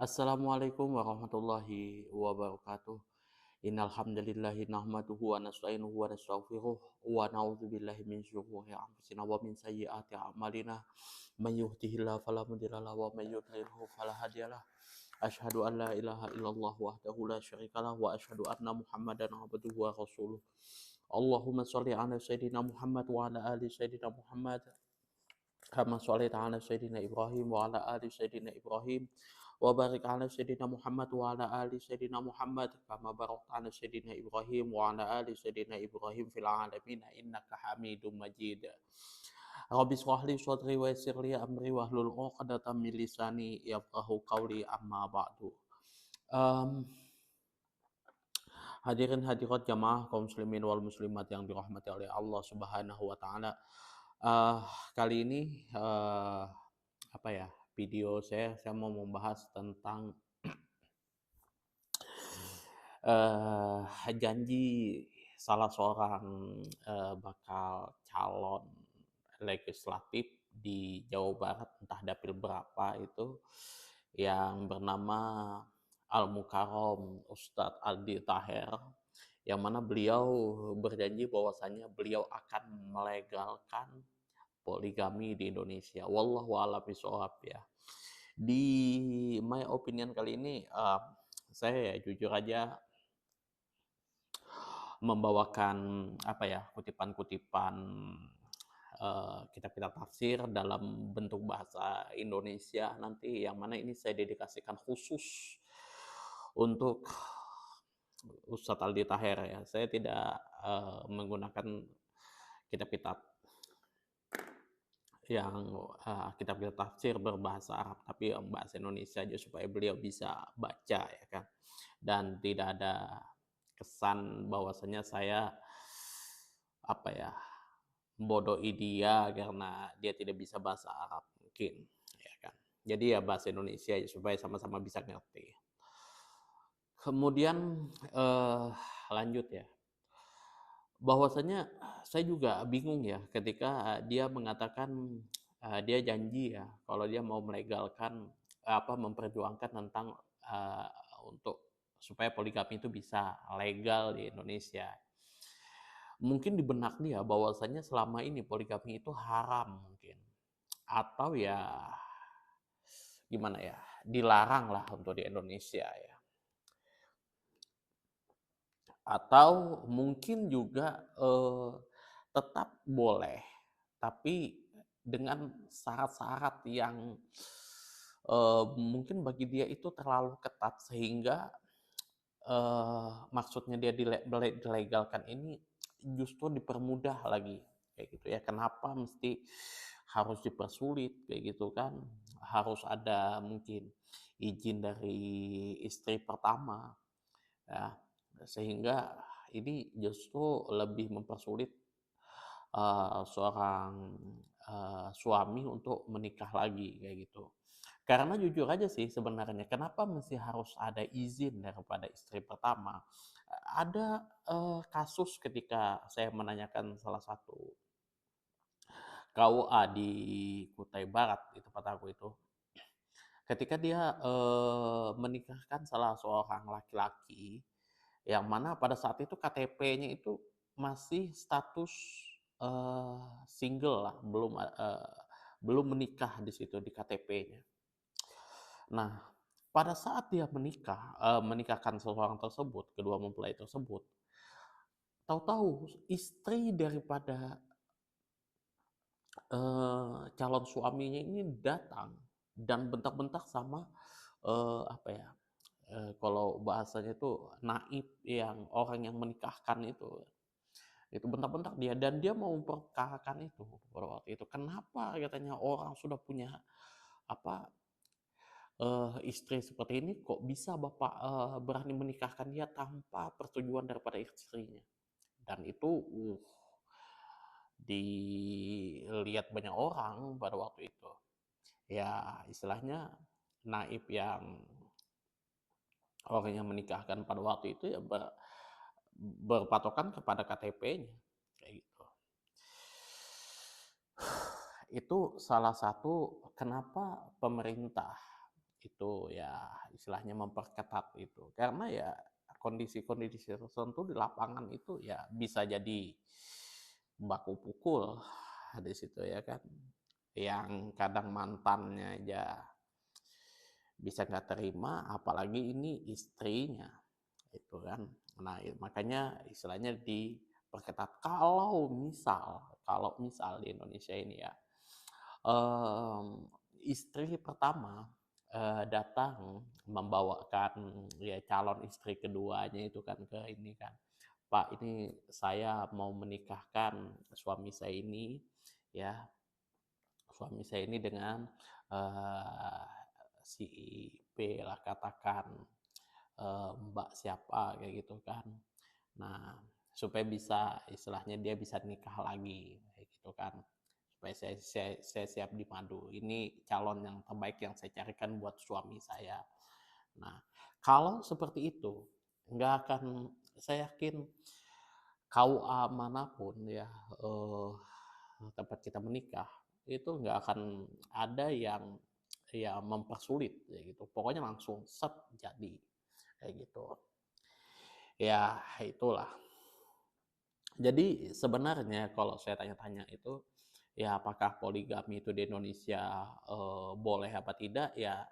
Assalamualaikum warahmatullahi wabarakatuh. Innal hamdalillahi nahmaduhu wa nasta'inuhu wa nastaghfiruh wa na'udzubillahi min syururi anfusina wa min sayyiati a'malina. May yahdihillahu fala mudilla lahu wa may yudlilhu fala hadiyalah. Asyhadu an la ilaha illallah wahdahu la syarikalah wa asyhadu anna Muhammadan abduhu wa rasuluh. Allahumma shalli ala sayyidina Muhammad wa ala ali sayyidina Muhammad kama sholaita ala sayyidina Ibrahim wa ala ali sayyidina Ibrahim wa barik ala sayyidina Muhammad wa ala ali sayyidina Muhammad kama barakta ala sayyidina Ibrahim wa ala ali sayyidina Ibrahim fil alamin innaka Hamidum Majid. Rabbi shrah li sadri wa yassir li amri wahlul 'uqdatam min lisani yafqahu qawli amma ba'du. Um, Hadirin hadirat jamaah kaum muslimin wal muslimat yang dirahmati oleh Allah Subhanahu wa taala. Eh, Kali ini apa ya? Video saya mau membahas tentang janji salah seorang bakal calon legislatif di Jawa Barat, entah dapil berapa itu, yang bernama Al-Mukarrom Ustadz Aldi Taher, yang mana beliau berjanji bahwasannya beliau akan melegalkan poligami di Indonesia. Wallahu a'lam bishawab ya. Di my opinion kali ini saya ya jujur aja membawakan apa ya, kutipan-kutipan kitab-kitab tafsir dalam bentuk bahasa Indonesia nanti, yang mana ini saya dedikasikan khusus untuk Ustadz Aldi Taher ya. Saya tidak menggunakan kitab-kitab yang kitab-kitab tafsir berbahasa Arab, tapi bahasa Indonesia aja supaya beliau bisa baca ya kan. Dan tidak ada kesan bahwasanya saya apa ya, membodohi dia karena dia tidak bisa bahasa Arab mungkin ya kan. Jadi ya bahasa Indonesia ya, supaya sama-sama bisa ngerti. Kemudian lanjut ya. Bahwasanya saya juga bingung ya ketika dia mengatakan dia janji ya kalau dia mau melegalkan memperjuangkan tentang eh, untuk supaya poligami itu bisa legal di Indonesia. Mungkin di benak dia bahwasanya selama ini poligami itu haram mungkin, atau ya gimana ya, dilarang lah untuk di Indonesia ya. Atau mungkin juga tetap boleh, tapi dengan syarat-syarat yang mungkin bagi dia itu terlalu ketat, sehingga maksudnya dia dilegalkan ini justru dipermudah lagi kayak gitu ya. Kenapa mesti harus dipersulit kayak gitu kan? Harus ada mungkin izin dari istri pertama ya, sehingga ini justru lebih mempersulit seorang suami untuk menikah lagi kayak gitu. Karena jujur aja sih sebenarnya kenapa mesti harus ada izin daripada istri pertama. Ada kasus ketika saya menanyakan salah satu KUA di Kutai Barat di tempat aku itu, ketika dia menikahkan salah seorang laki-laki, yang mana pada saat itu KTP-nya itu masih status single lah, belum menikah di situ di KTP-nya. Nah, pada saat dia menikahkan seseorang tersebut, kedua mempelai tersebut, tahu-tahu istri daripada calon suaminya ini datang dan bentak-bentak sama apa ya, kalau bahasanya itu naib, yang orang yang menikahkan itu bentak-bentak dia, dan dia mau memperkarakan itu pada waktu itu. Kenapa katanya orang sudah punya apa istri seperti ini, kok bisa bapak berani menikahkan dia tanpa persetujuan daripada istrinya? Dan itu dilihat banyak orang pada waktu itu. Ya istilahnya naib, yang orang yang menikahkan pada waktu itu ya berpatokan kepada KTP-nya kayak gitu. Itu salah satu kenapa pemerintah itu ya istilahnya memperketat itu. Karena ya kondisi-kondisi tertentu di lapangan itu ya bisa jadi baku pukul di situ ya kan. Yang kadang mantannya aja bisa nggak terima, apalagi ini istrinya itu kan. Nah, makanya istilahnya diperketat. Kalau misal di Indonesia ini ya, istri pertama datang membawakan ya calon istri keduanya itu kan ke ini kan, Pak, ini saya mau menikahkan suami saya ini ya, suami saya ini dengan eh, si B lah katakan, Mbak siapa kayak gitu kan. Nah, supaya bisa istilahnya dia bisa nikah lagi kayak gitu kan. Supaya saya siap di madu. Ini calon yang terbaik yang saya carikan buat suami saya. Nah, kalau seperti itu, nggak akan, saya yakin KUA manapun ya, eh, tempat kita menikah, itu nggak akan ada yang ya mempersulit ya gitu. Pokoknya langsung set jadi kayak gitu. Ya, itulah. Jadi sebenarnya kalau saya tanya-tanya itu, ya apakah poligami itu di Indonesia boleh apa tidak? Ya,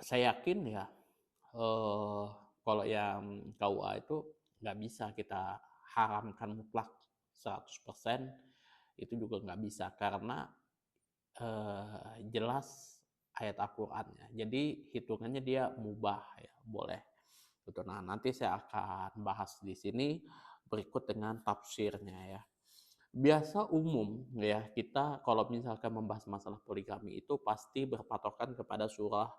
saya yakin ya eh, kalau yang KUA itu nggak bisa kita haramkan mutlak 100%, itu juga nggak bisa karena jelas ayat Al-Qur'annya. Jadi hitungannya dia mubah ya, boleh. Gitu. Nah, nanti saya akan bahas di sini berikut dengan tafsirnya ya. Biasa umum ya, kita kalau misalkan membahas masalah poligami itu pasti berpatokan kepada surah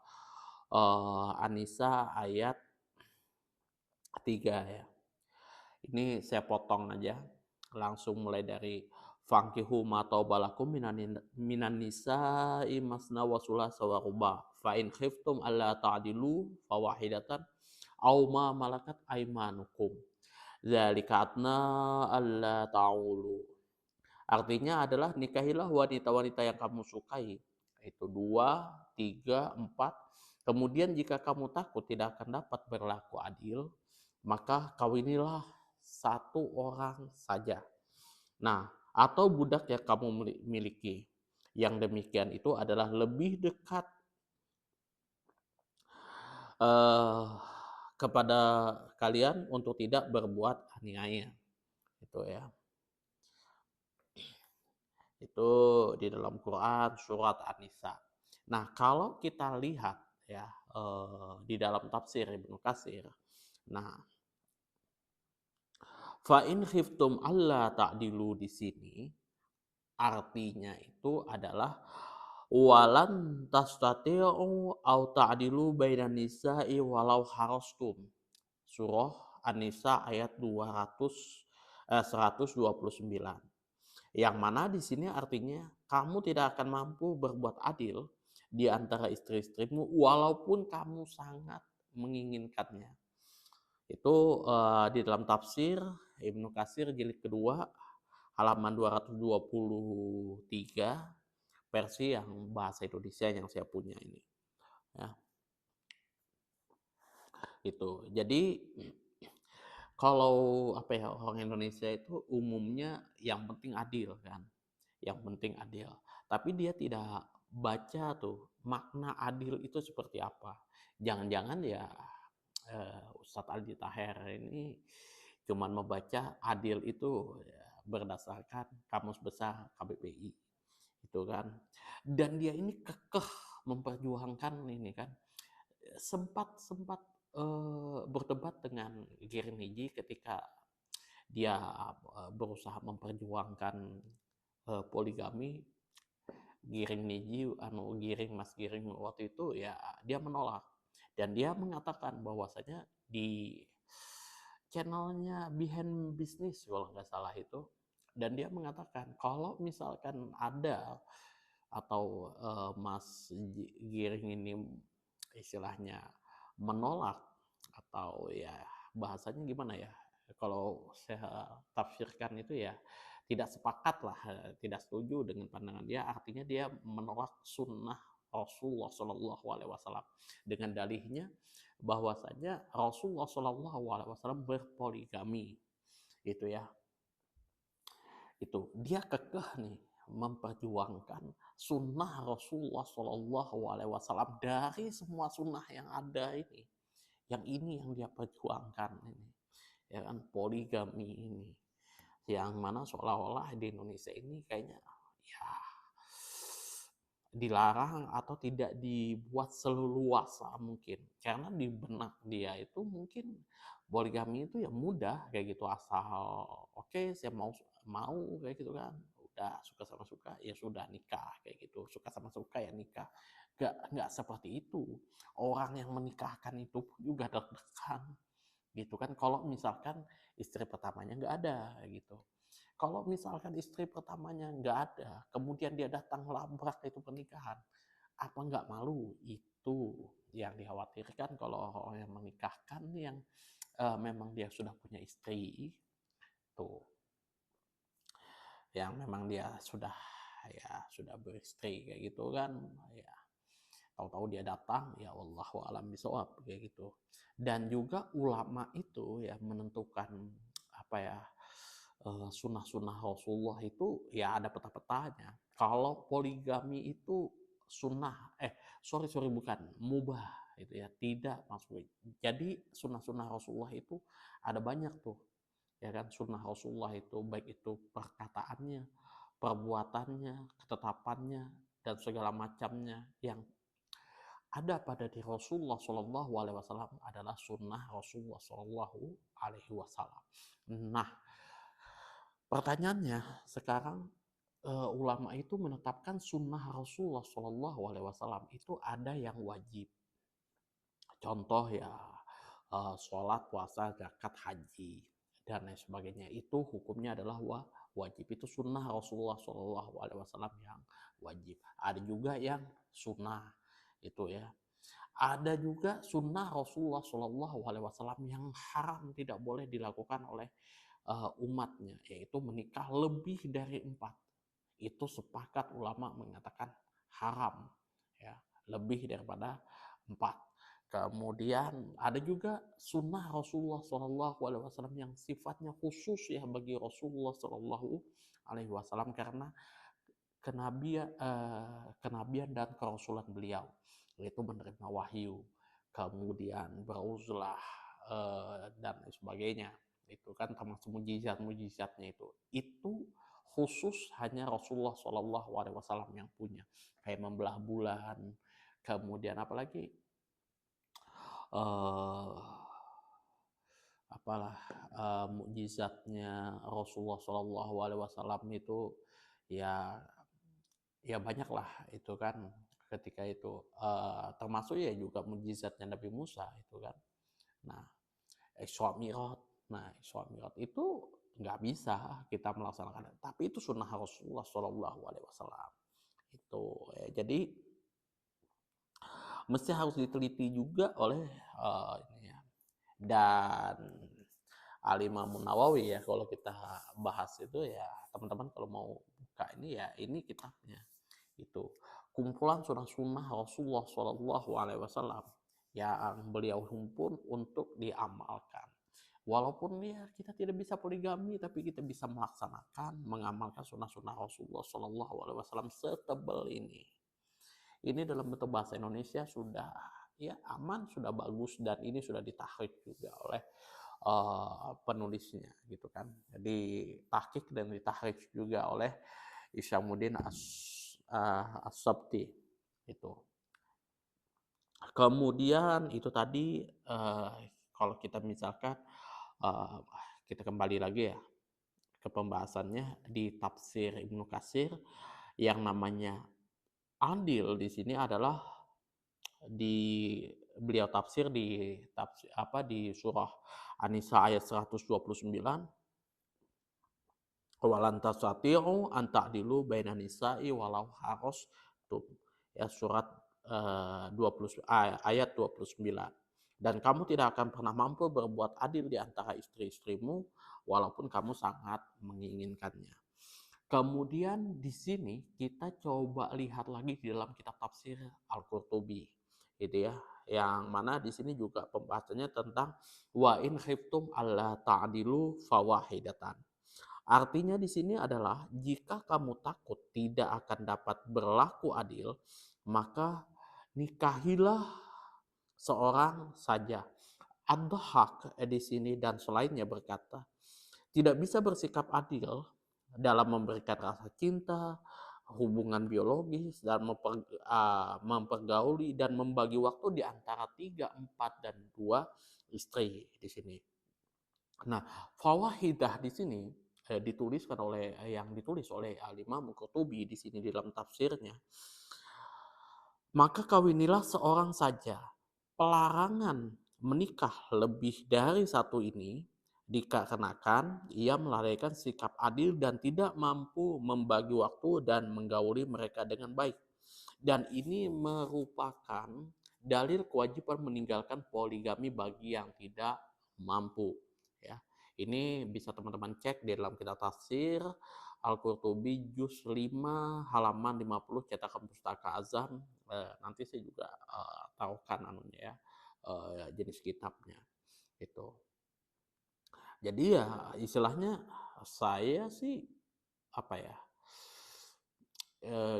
An-Nisa ayat 3 ya. Ini saya potong aja, langsung mulai dari fankihu ma taubalakum minan nisa'i masna wa sulasa wa ruba fa in khiftum alla ta'dilu fawahidatan aw ma malakat aimanukum dzalika adna alla ta'ulu. Artinya adalah nikahilah wanita-wanita yang kamu sukai. Itu 2, 3, 4. Kemudian jika kamu takut tidak akan dapat berlaku adil, maka kawinilah satu orang saja. Nah, atau budak yang kamu miliki. Yang demikian itu adalah lebih dekat eh, kepada kalian untuk tidak berbuat aniaya. Itu ya. Itu di dalam Quran surat An-Nisa. Nah, kalau kita lihat ya di dalam tafsir Ibnu Katsir. Nah, fa in khiftum alla ta'dilu di sini artinya itu adalah walan tastati'u au ta'dilu bainan nisa'i walau harastum. Surah An-Nisa ayat 129. Yang mana di sini artinya kamu tidak akan mampu berbuat adil di antara istri-istrimu walaupun kamu sangat menginginkannya. Itu di dalam tafsir Ibnu Katsir jilid kedua halaman 223 versi yang bahasa Indonesia yang saya punya ini. Ya, itu. Jadi kalau apa ya, orang Indonesia itu umumnya yang penting adil kan, yang penting adil. Tapi dia tidak baca tuh makna adil itu seperti apa. Jangan-jangan ya Ustadz Aldi Taher ini cuman membaca adil itu ya, berdasarkan Kamus Besar KBBI itu kan. Dan dia ini kekeh memperjuangkan ini kan. Sempat berdebat dengan Giring Niji ketika dia berusaha memperjuangkan poligami. Mas Giring waktu itu ya dia menolak dan dia mengatakan bahwasanya di channelnya Behind Business kalau nggak salah itu, dan dia mengatakan kalau misalkan ada atau Mas Giring ini istilahnya menolak atau ya bahasanya gimana ya, kalau saya tafsirkan itu ya tidak sepakat lah, tidak setuju dengan pandangan dia, artinya dia menolak sunnah Rasulullah Shallallahu Alaihi Wasallam dengan dalihnya bahwasanya Rasulullah Shallallahu Alaihi Wasallam berpoligami, gitu ya. Itu dia kekeh nih memperjuangkan sunnah Rasulullah Shallallahu Alaihi Wasallam dari semua sunnah yang ada ini. Yang ini yang dia perjuangkan ini, ya kan, poligami ini, yang mana seolah-olah di Indonesia ini kayaknya ya dilarang atau tidak dibuat seluasa mungkin, karena di benak dia itu mungkin poligami itu ya mudah kayak gitu, asal oke, saya mau mau kayak gitu kan, udah suka sama suka ya sudah nikah kayak gitu, suka sama suka ya nikah. Nggak seperti itu, orang yang menikahkan itu juga deg-degan gitu kan, kalau misalkan istri pertamanya nggak ada gitu. Kalau misalkan istri pertamanya nggak ada, kemudian dia datang labrak itu pernikahan, apa nggak malu? Itu yang dikhawatirkan kalau orang yang menikahkan yang memang dia sudah punya istri, tuh, yang memang dia sudah beristri kayak gitu kan, ya tahu-tahu dia datang, ya wallahu alam bisawab kayak gitu. Dan juga ulama itu ya menentukan apa ya, sunnah-sunnah Rasulullah itu ya ada peta-petanya. Kalau poligami itu sunnah, sorry bukan, mubah itu ya, tidak masuk. Jadi sunnah-sunnah Rasulullah itu ada banyak tuh, ya kan, sunnah Rasulullah itu baik itu perkataannya, perbuatannya, ketetapannya, dan segala macamnya yang ada pada di Rasulullah Shallallahu Alaihi Wasallam adalah sunnah Rasulullah Shallallahu Alaihi Wasallam. Nah, pertanyaannya sekarang, ulama itu menetapkan sunnah Rasulullah Shallallahu Alaihi Wasallam itu ada yang wajib. Contoh ya, sholat, puasa, zakat, haji, dan lain sebagainya. Itu hukumnya adalah wajib. Itu sunnah Rasulullah Shallallahu Alaihi Wasallam yang wajib. Ada juga yang sunnah itu ya. Ada juga sunnah Rasulullah Shallallahu Alaihi Wasallam yang haram, tidak boleh dilakukan oleh umatnya, yaitu menikah lebih dari 4. Itu sepakat ulama mengatakan haram, ya, lebih daripada 4. Kemudian ada juga sunnah Rasulullah Shallallahu Alaihi Wasallam yang sifatnya khusus ya bagi Rasulullah Shallallahu Alaihi Wasallam karena kenabian dan kerasulan beliau, yaitu menerima wahyu, kemudian beruzlah, dan lain sebagainya. Itu kan termasuk mujizat-mujizatnya itu khusus hanya Rasulullah Shallallahu Alaihi Wasallam yang punya, kayak membelah bulan, kemudian apalagi uh, apalah mukjizatnya Rasulullah Shallallahu Alaihi Wasallam itu ya banyak lah itu kan, ketika itu termasuk ya juga mukjizatnya Nabi Musa itu kan. Nah, Isra Mi'raj. Nah, Isra Mi'raj itu nggak bisa kita melaksanakan, tapi itu sunnah Rasulullah Shallallahu Alaihi Wasallam itu ya. Jadi mesti harus diteliti juga oleh ini ya. Dan Al-Imam Nawawi ya, kalau kita bahas itu ya teman-teman kalau mau buka ini ya, ini kitabnya itu kumpulan sunnah-sunnah Rasulullah Shallallahu Alaihi Wasallam yang beliau himpun untuk diamalkan. Walaupun ya kita tidak bisa poligami, tapi kita bisa melaksanakan, mengamalkan sunnah-sunnah Rasulullah Shallallahu Alaihi Wasallam setebal ini. Ini dalam bentuk bahasa Indonesia sudah ya aman, sudah bagus, dan ini sudah ditahqiq juga oleh penulisnya gitu kan. Jadi tahqiq dan ditahqiq juga oleh Isyamuddin As-Sabti itu. Kemudian itu tadi kalau kita misalkan kita kembali lagi ya ke pembahasannya di tafsir Ibnu Katsir, yang namanya adil di sini adalah beliau tafsir di surah An-Nisa ayat 129, walan tasati'u an ta'dilu bainan nisa'i walau harastum, ya, surat ayat 29. Dan kamu tidak akan pernah mampu berbuat adil di antara istri-istrimu walaupun kamu sangat menginginkannya. Kemudian di sini kita coba lihat lagi di dalam kitab tafsir Al-Qurtubi, gitu ya. Yang mana di sini juga pembahasannya tentang wa in khiftum alla ta'dilu fawahidatan. Artinya di sini adalah jika kamu takut tidak akan dapat berlaku adil, maka nikahilah seorang saja. Ad-Dhahhak di sini dan selainnya berkata, tidak bisa bersikap adil dalam memberikan rasa cinta, hubungan biologis, dan mempergauli dan membagi waktu di antara 3, 4, dan 2 istri di sini. Nah, fawahidah di sini yang ditulis oleh Al-Imam Qurtubi di sini dalam tafsirnya. Maka kawinilah seorang saja. Pelarangan menikah lebih dari satu ini dikarenakan ia melalaikan sikap adil dan tidak mampu membagi waktu dan menggauli mereka dengan baik. Dan ini merupakan dalil kewajiban meninggalkan poligami bagi yang tidak mampu. Ya, ini bisa teman-teman cek di dalam kitab tafsir Al-Qurtubi juz 5 halaman 50 cetakan Pustaka Azam. Nanti saya juga tahukan anunya ya, jenis kitabnya itu. Jadi ya istilahnya saya sih apa ya,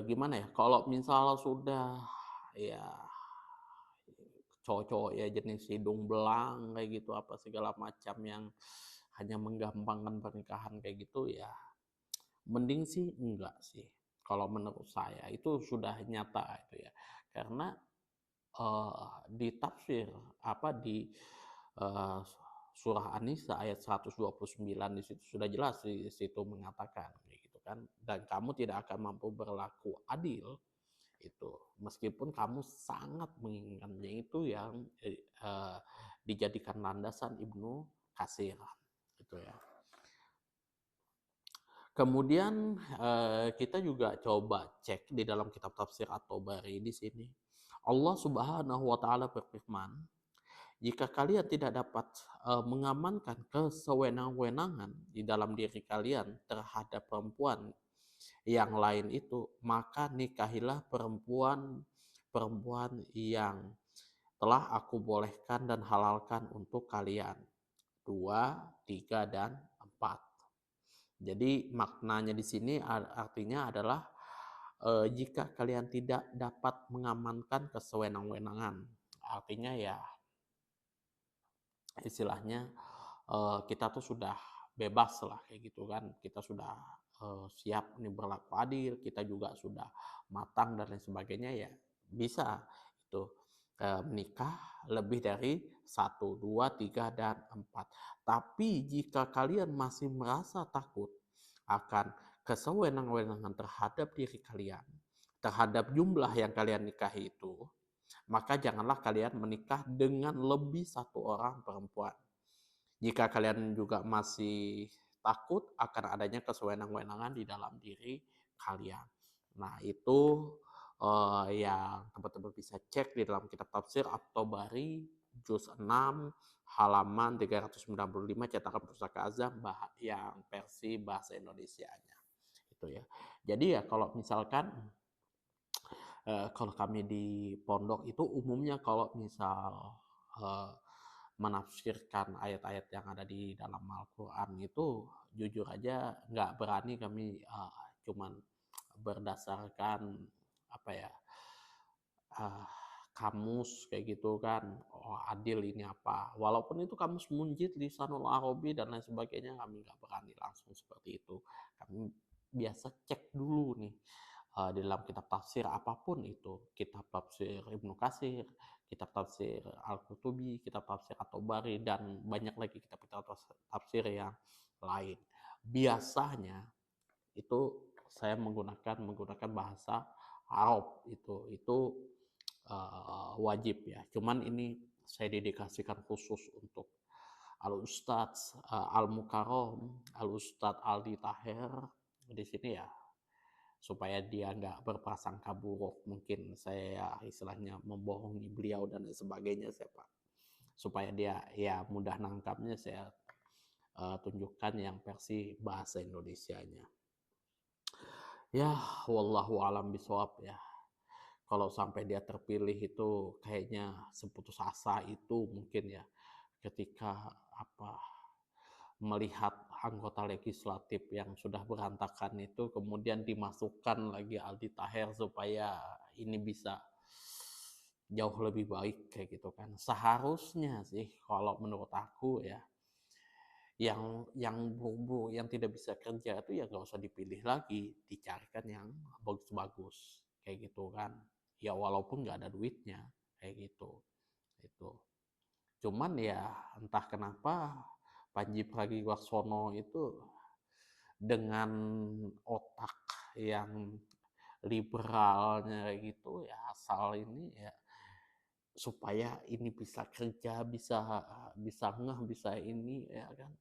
gimana ya, kalau misal sudah ya cowok-cowok ya jenis hidung belang kayak gitu apa segala macam yang hanya menggampangkan pernikahan kayak gitu ya, mending sih enggak sih. Kalau menurut saya itu sudah nyata itu ya. Karena di tafsir di uh, surah An-Nisa ayat 129 di situ sudah jelas di situ mengatakan gitu kan, dan kamu tidak akan mampu berlaku adil itu meskipun kamu sangat menginginkannya, itu yang dijadikan landasan Ibnu Katsir gitu ya. Kemudian kita juga coba cek di dalam kitab tafsir At-Tabari di sini. Allah Subhanahu wa taala berfirman, jika kalian tidak dapat mengamankan kesewenang-wenangan di dalam diri kalian terhadap perempuan yang lain itu, maka nikahilah perempuan yang telah aku bolehkan dan halalkan untuk kalian. 2, 3, dan 4. Jadi maknanya di sini artinya adalah jika kalian tidak dapat mengamankan kesewenang-wenangan. Artinya ya istilahnya kita tuh sudah bebas lah kayak gitu kan, kita sudah siap nih berlaku adil, kita juga sudah matang dan lain sebagainya, ya bisa itu menikah lebih dari 1, 2, 3, dan 4. Tapi jika kalian masih merasa takut akan kesewenang-wenangan terhadap diri kalian, terhadap jumlah yang kalian nikahi itu, maka janganlah kalian menikah dengan lebih satu orang perempuan. Jika kalian juga masih takut akan adanya kesewenang-wenangan di dalam diri kalian. Nah, itu yang teman-teman bisa cek di dalam kitab tafsir At-Tabari juz 6 halaman 395 cetakan Pustaka Azam yang versi bahasa Indonesianya. Itu ya. Jadi ya kalau misalkan kalau kami di pondok itu umumnya kalau misal menafsirkan ayat-ayat yang ada di dalam Al-Quran itu jujur aja nggak berani kami cuman berdasarkan apa ya, uh, kamus kayak gitu kan, oh adil ini apa, walaupun itu kamus Munjid, Lisanul Arabi dan lain sebagainya, kami nggak berani langsung seperti itu. Kami biasa cek dulu nih di dalam kitab tafsir apapun itu, kitab tafsir Ibnu Katsir, kitab tafsir Al-Qurtubi, kitab tafsir At-Tabari, dan banyak lagi kitab-kitab tafsir yang lain. Biasanya itu saya menggunakan bahasa Arab, itu wajib ya. Cuman ini saya dedikasikan khusus untuk Al-Ustadz Al-Mukarram, Al-Ustadz Aldi Taher di sini ya, supaya dia nggak berprasangka buruk, mungkin saya istilahnya membohongi beliau dan sebagainya, saya Pak, supaya dia ya mudah nangkapnya, saya tunjukkan yang versi bahasa Indonesianya. Ya, wallahu alam bisawab ya. Kalau sampai dia terpilih itu kayaknya seputus asa itu mungkin ya, ketika apa, melihat anggota legislatif yang sudah berantakan itu kemudian dimasukkan lagi Aldi Taher supaya ini bisa jauh lebih baik kayak gitu kan. Seharusnya sih kalau menurut aku ya, yang tidak bisa kerja itu ya nggak usah dipilih lagi, dicarikan yang bagus-bagus kayak gitu kan. Ya walaupun nggak ada duitnya kayak gitu. Itu. Cuman ya entah kenapa Panji Pragiwaksono itu dengan otak yang liberalnya kayak gitu ya, asal ini ya supaya ini bisa kerja, bisa bisa ngeh, bisa ini ya kan.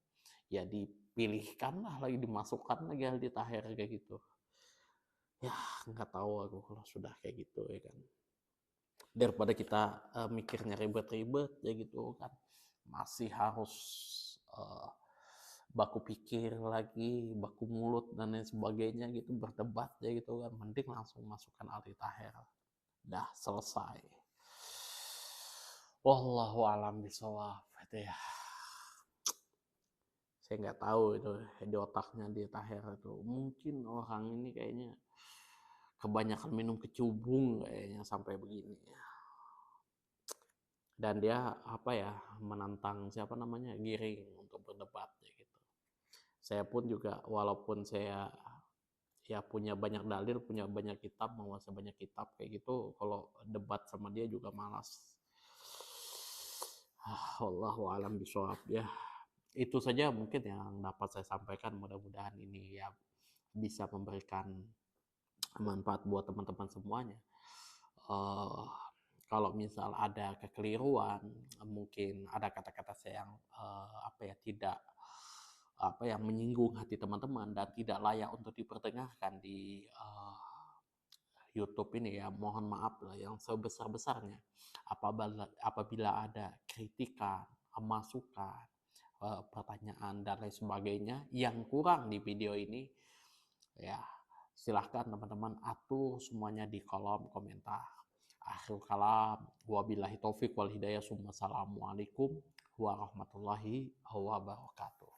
Ya dipilihkan lah lagi, dimasukkan lagi Aldi Taher kayak gitu. Ya nggak tahu aku kalau sudah kayak gitu ya kan. Daripada kita mikirnya ribet-ribet ya gitu kan. Masih harus uh, baku pikir lagi, baku mulut dan lain sebagainya gitu, berdebat ya gitu kan. Mending langsung masukkan Aldi Taher. Dah selesai. Wallahu alam bisawab itu ya. Saya nggak tahu itu di otaknya di Taher itu. Mungkin orang ini kayaknya kebanyakan minum kecubung kayaknya sampai begini ya. Dan dia apa ya, menantang siapa namanya, Giring untuk berdebat ya gitu. Saya pun juga walaupun saya ya punya banyak dalil, punya banyak kitab, menguasai banyak kitab kayak gitu, kalau debat sama dia juga malas. Wallahu alam bisawab ya. Itu saja mungkin yang dapat saya sampaikan, mudah-mudahan ini ya bisa memberikan manfaat buat teman-teman semuanya. Uh, Kalau misal ada kekeliruan, mungkin ada kata-kata saya yang apa ya, tidak apa yang menyinggung hati teman-teman dan tidak layak untuk diperdengarkan di YouTube ini ya, mohon maaf lah yang sebesar-besarnya. Apabila ada kritikan, masukan, pertanyaan dan lain sebagainya yang kurang di video ini, ya silahkan teman-teman atur semuanya di kolom komentar. Akhir kalam, wabillahi taufik wal hidayah, assalamualaikum warahmatullahi wabarakatuh.